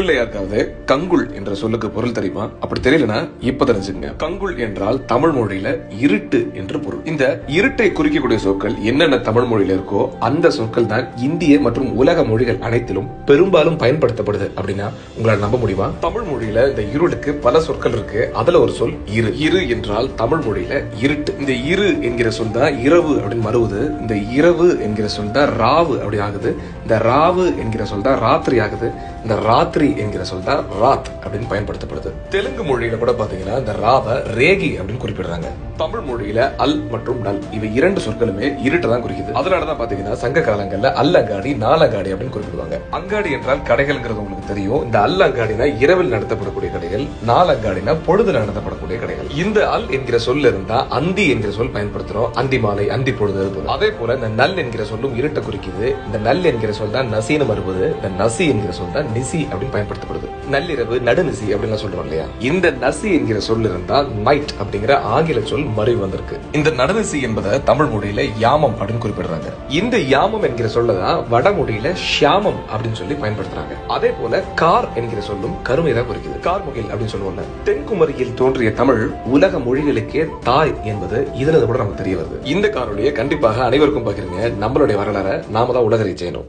யாருக்காவது கங்குல் என்ற சொல்லுக்கு பொருள் தெரியுமா? அப்படி தெரியலனா இப்ப தெரிஞ்சுங்க. கங்குல் என்றால் தமிழ் மொழியில இருட்டு என்று பொருள். இந்த இருட்டை குறிக்கக்கூடிய சொற்கள் என்னென்ன தமிழ் மொழியில இருக்கோ அந்த சொற்கள் தான் இந்திய மற்றும் உலக மொழிகள் அனைத்திலும் பெரும்பாலும் பயன்படுத்தப்படுது அப்படின்னா உங்களால நம்ப முடியுமா? தமிழ் மொழியில இந்த இருளுக்கு பல சொற்கள் இருக்கு. அதுல ஒரு சொல் இரு. இரு என்றால் தமிழ் மொழியில இருட்டு. இந்த இரு என்கிற சொல் தான் இரவு அப்படின்னு வருவது. இந்த இரவு என்கிற சொல் தான் ராவு அப்படி ஆகுது. இந்த ராவு என்கிற சொல் தான் ராத்திரி ஆகுது. இந்த ராத்திரி என்கிற சொல் தான் ராத் அப்படின்னு பயன்படுத்தப்படுது. தெலுங்கு மொழியில கூட பாத்தீங்கன்னா இந்த ராவ ரேகி அப்படின்னு குறிப்பிடுறாங்க. தமிழ் மொழியில அல் மற்றும் நல் இவை இரண்டு சொற்களுமே இருட்டை தான் குறிக்குது. அதனாலதான் பாத்தீங்கன்னா சங்க காலங்கள்ல அல்லங்காடி நாலங்காடி அப்படின்னு குறிப்பிடுவாங்க. அங்காடி என்றால் கடைகள்ங்கிறது உங்களுக்கு தெரியும். இந்த அல்லங்காடினா இரவில் நடத்தப்படக்கூடிய கடைகள், நாலங்காடினா பொழுதுல நடத்தப்படக்கூடிய கடைகள். இந்த அல் என்கிற சொல் இருந்தா அந்தி என்கிற சொல் பயன்படுத்துறோம். அந்தி மாலை, அந்தி பொழுது. அதே போல இந்த நல் என்கிற சொல்லும் இருட்டை குறிக்குது. இந்த நல் என்கிற சொல் தான் நசீனு வருவது. இந்த நசி என்கிற சொல் தான் நிசி அப்படின்னு பயன்படுத்தப்படுது. நள்ளிரவு, நடுநிசி அப்படின்னு சொல்றோம் இல்லையா? இந்த நசி என்கிற சொல் இருந்தா நைட் அப்படிங்கிற ஆங்கில சொல் மறைவு வந்திருக்கு. இந்த நடுநிசி என்பதை தமிழ் மொழியில யாமம் அப்படின்னு குறிப்பிடுறாங்க. இந்த யாமம் என்கிற சொல்லதான் வடமொழியில ஷியாமம் அப்படின்னு சொல்லி பயன்படுத்துறாங்க. அதே போல கார் என்கிற சொல்லும் கருமை தான் குறிக்குது. கார்முகில் அப்படின்னு சொல்லுவாங்க. தென்குமரியில் தோன்றிய தமிழ் உலக மொழிகளுக்கே தாய் என்பது இதுல கூட நமக்கு தெரிய வருது. இந்த காரொலியை கண்டிப்பாக அனைவருக்கும் பகிருங்க. நம்மளுடைய வரலாறை நாம தான் உலகறிய செய்யணும்.